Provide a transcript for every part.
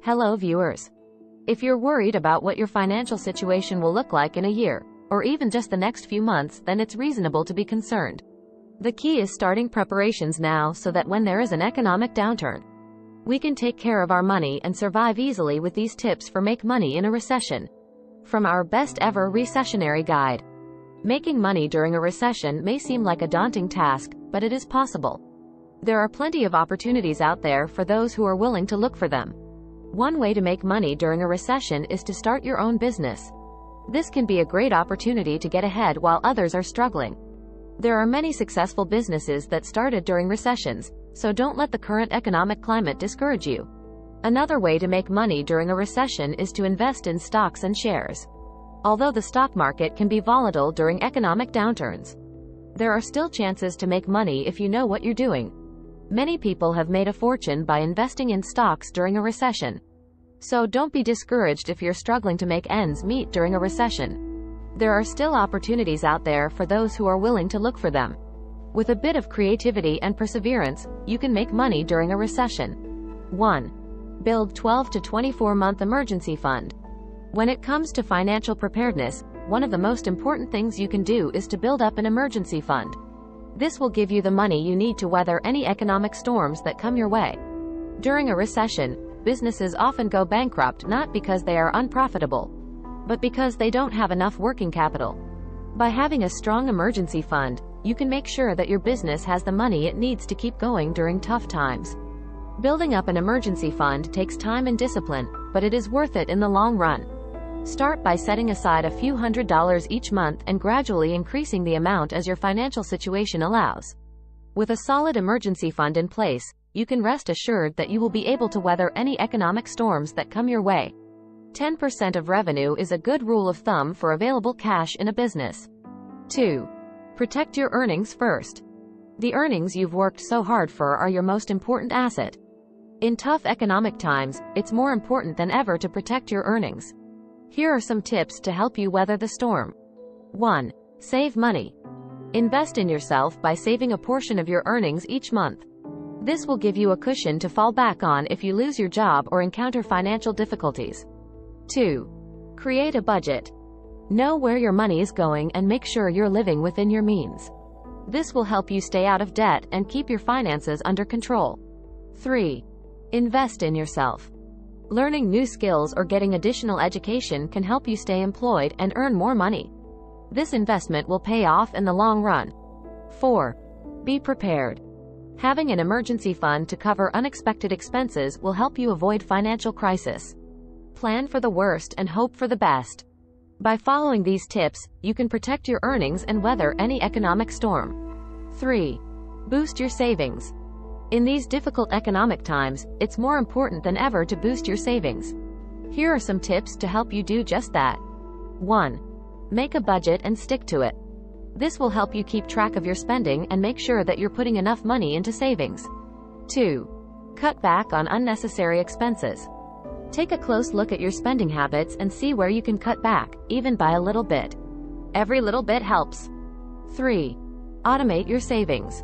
Hello viewers. If you're worried about what your financial situation will look like in a year, or even just the next few months, then it's reasonable to be concerned. The key is starting preparations now so that when there is an economic downturn, we can take care of our money and survive easily with these tips for make money in a recession. From our best ever recessionary guide. Making money during a recession may seem like a daunting task, but it is possible. There are plenty of opportunities out there for those who are willing to look for them. One way to make money during a recession is to start your own business. This can be a great opportunity to get ahead while others are struggling. There are many successful businesses that started during recessions, so don't let the current economic climate discourage you. Another way to make money during a recession is to invest in stocks and shares. Although the stock market can be volatile during economic downturns, there are still chances to make money if you know what you're doing. Many people have made a fortune by investing in stocks during a recession. So don't be discouraged if you're struggling to make ends meet during a recession. There are still opportunities out there for those who are willing to look for them. With a bit of creativity and perseverance, you can make money during a recession. 1. Build 12 to 24-month emergency fund. When it comes to financial preparedness, one of the most important things you can do is to build up an emergency fund. This will give you the money you need to weather any economic storms that come your way. During a recession, businesses often go bankrupt not because they are unprofitable, but because they don't have enough working capital. By having a strong emergency fund, you can make sure that your business has the money it needs to keep going during tough times. Building up an emergency fund takes time and discipline, but it is worth it in the long run. Start by setting aside a few $100s each month and gradually increasing the amount as your financial situation allows. With a solid emergency fund in place, you can rest assured that you will be able to weather any economic storms that come your way. 10% of revenue is a good rule of thumb for available cash in a business. 2. Protect your earnings first. The earnings you've worked so hard for are your most important asset. In tough economic times, it's more important than ever to protect your earnings. Here are some tips to help you weather the storm. 1. Save money. Invest in yourself by saving a portion of your earnings each month. This will give you a cushion to fall back on if you lose your job or encounter financial difficulties. 2. Create a budget. Know where your money is going and make sure you're living within your means. This will help you stay out of debt and keep your finances under control. 3. Invest in yourself. Learning new skills or getting additional education can help you stay employed and earn more money. This investment will pay off in the long run. 4. Be prepared. Having an emergency fund to cover unexpected expenses will help you avoid financial crisis. Plan for the worst and hope for the best. By following these tips, you can protect your earnings and weather any economic storm. 3. Boost your savings. In these difficult economic times, it's more important than ever to boost your savings. Here are some tips to help you do just that. 1. Make a budget and stick to it. This will help you keep track of your spending and make sure that you're putting enough money into savings. 2. Cut back on unnecessary expenses. Take a close look at your spending habits and see where you can cut back, even by a little bit. Every little bit helps. 3. Automate your savings.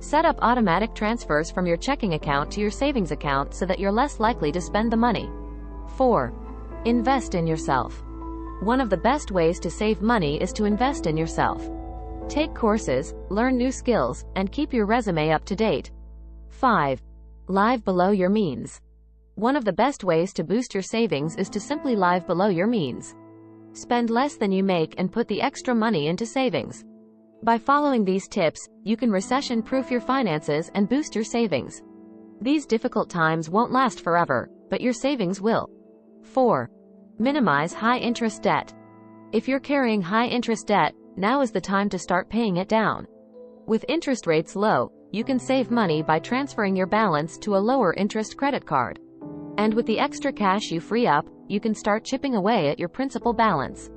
Set up automatic transfers from your checking account to your savings account so that you're less likely to spend the money. 4. Invest in yourself. One of the best ways to save money is to invest in yourself. Take courses, learn new skills, and keep your resume up to date. 5. Live below your means. One of the best ways to boost your savings is to simply live below your means. Spend less than you make and put the extra money into savings. By following these tips, you can recession-proof your finances and boost your savings. These difficult times won't last forever, but your savings will. 4. Minimize high-interest debt. If you're carrying high-interest debt, now is the time to start paying it down. With interest rates low, you can save money by transferring your balance to a lower-interest credit card. And with the extra cash you free up, you can start chipping away at your principal balance.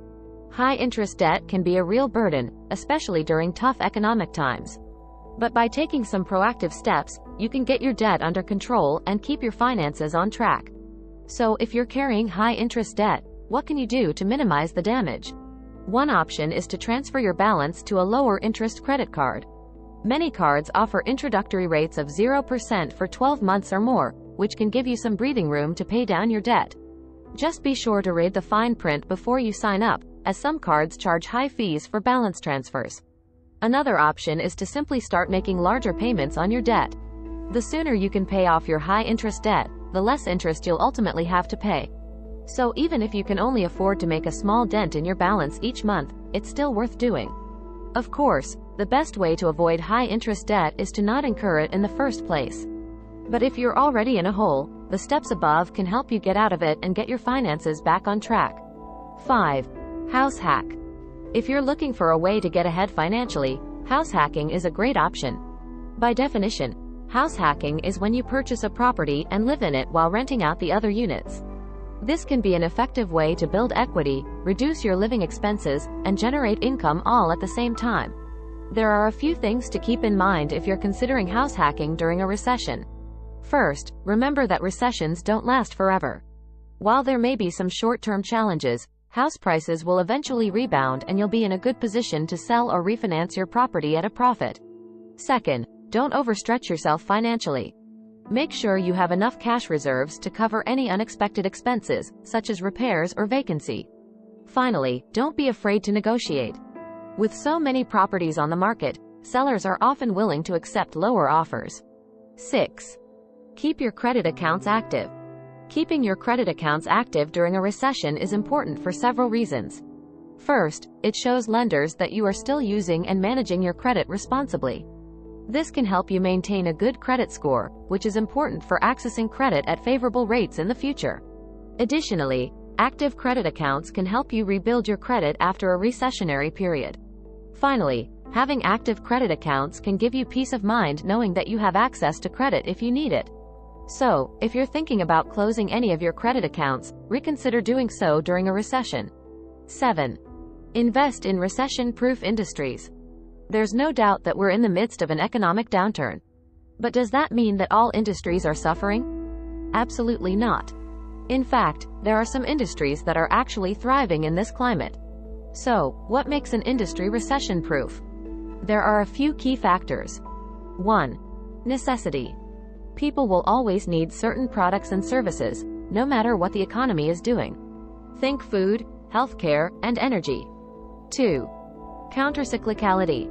High-interest debt can be a real burden, especially during tough economic times. But by taking some proactive steps, you can get your debt under control and keep your finances on track. So, if you're carrying high-interest debt, what can you do to minimize the damage? One option is to transfer your balance to a lower-interest credit card. Many cards offer introductory rates of 0% for 12 months or more, which can give you some breathing room to pay down your debt. Just be sure to read the fine print before you sign up, as some cards charge high fees for balance transfers. Another option is to simply start making larger payments on your debt. The sooner you can pay off your high-interest debt, the less interest you'll ultimately have to pay. So even if you can only afford to make a small dent in your balance each month, it's still worth doing. Of course, the best way to avoid high-interest debt is to not incur it in the first place. But if you're already in a hole, the steps above can help you get out of it and get your finances back on track. 5. House hack. If you're looking for a way to get ahead financially, house hacking is a great option. By definition, house hacking is when you purchase a property and live in it while renting out the other units. This can be an effective way to build equity, reduce your living expenses, and generate income all at the same time. There are a few things to keep in mind if you're considering house hacking during a recession. First, remember that recessions don't last forever. While there may be some short-term challenges, house prices will eventually rebound and you'll be in a good position to sell or refinance your property at a profit. Second, don't overstretch yourself financially. Make sure you have enough cash reserves to cover any unexpected expenses, such as repairs or vacancy. Finally, don't be afraid to negotiate. With so many properties on the market, sellers are often willing to accept lower offers. 6. Keep your credit accounts active. Keeping your credit accounts active during a recession is important for several reasons. First, it shows lenders that you are still using and managing your credit responsibly. This can help you maintain a good credit score, which is important for accessing credit at favorable rates in the future. Additionally, active credit accounts can help you rebuild your credit after a recessionary period. Finally, having active credit accounts can give you peace of mind knowing that you have access to credit if you need it. So, if you're thinking about closing any of your credit accounts, reconsider doing so during a recession. 7. Invest in recession-proof industries. There's no doubt that we're in the midst of an economic downturn. But does that mean that all industries are suffering? Absolutely not. In fact, there are some industries that are actually thriving in this climate. So, what makes an industry recession-proof? There are a few key factors. 1. Necessity. People will always need certain products and services, no matter what the economy is doing. Think food, healthcare, and energy. 2. Countercyclicality.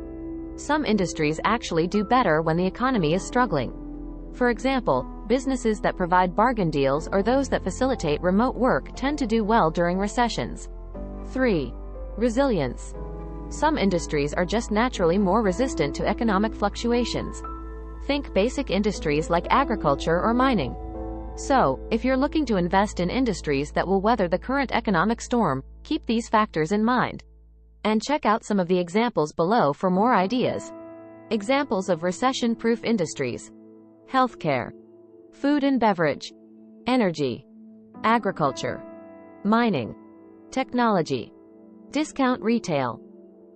Some industries actually do better when the economy is struggling. For example, businesses that provide bargain deals or those that facilitate remote work tend to do well during recessions. 3. Resilience. Some industries are just naturally more resistant to economic fluctuations. Think basic industries like agriculture or mining. So, if you're looking to invest in industries that will weather the current economic storm, keep these factors in mind. And check out some of the examples below for more ideas. Examples of recession-proof industries: healthcare, food and beverage, energy, agriculture, mining, technology, discount retail,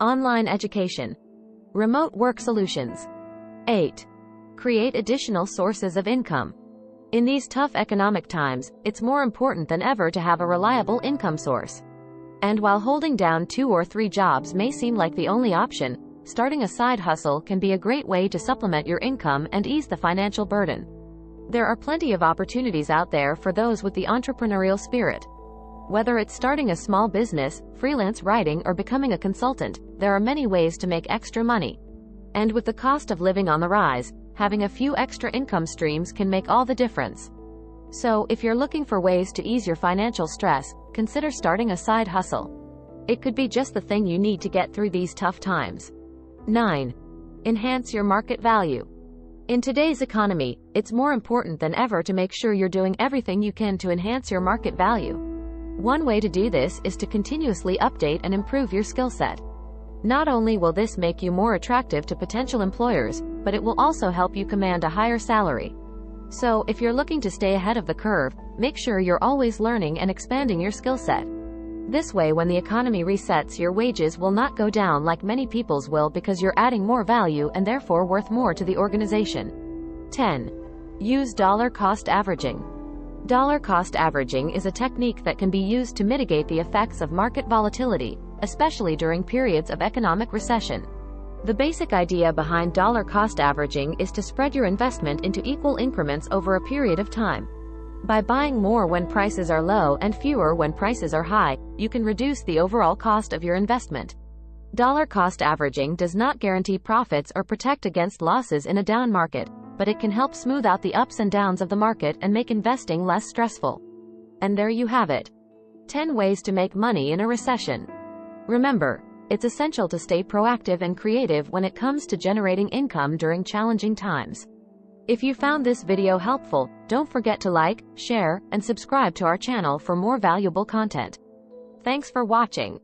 online education, remote work solutions. 8. Create additional sources of income. In these tough economic times, it's more important than ever to have a reliable income source. And while holding down 2 or 3 jobs may seem like the only option, starting a side hustle can be a great way to supplement your income and ease the financial burden. There are plenty of opportunities out there for those with the entrepreneurial spirit. Whether it's starting a small business, freelance writing, or becoming a consultant, there are many ways to make extra money. And with the cost of living on the rise, having a few extra income streams can make all the difference. So, if you're looking for ways to ease your financial stress, consider starting a side hustle. It could be just the thing you need to get through these tough times. 9. Enhance your market value. In today's economy, it's more important than ever to make sure you're doing everything you can to enhance your market value. One way to do this is to continuously update and improve your skill set. Not only will this make you more attractive to potential employers, but it will also help you command a higher salary. So, if you're looking to stay ahead of the curve, make sure you're always learning and expanding your skill set. This way, when the economy resets, your wages will not go down like many people's will because you're adding more value and therefore worth more to the organization. 10. Use dollar cost averaging. Dollar cost averaging is a technique that can be used to mitigate the effects of market volatility, especially during periods of economic recession. The basic idea behind dollar cost averaging is to spread your investment into equal increments over a period of time. By buying more when prices are low and fewer when prices are high, you can reduce the overall cost of your investment. Dollar cost averaging does not guarantee profits or protect against losses in a down market, but it can help smooth out the ups and downs of the market and make investing less stressful. And there you have it. 10 ways to make money in a recession. Remember, it's essential to stay proactive and creative when it comes to generating income during challenging times. If you found this video helpful, don't forget to like, share, and subscribe to our channel for more valuable content. Thanks for watching.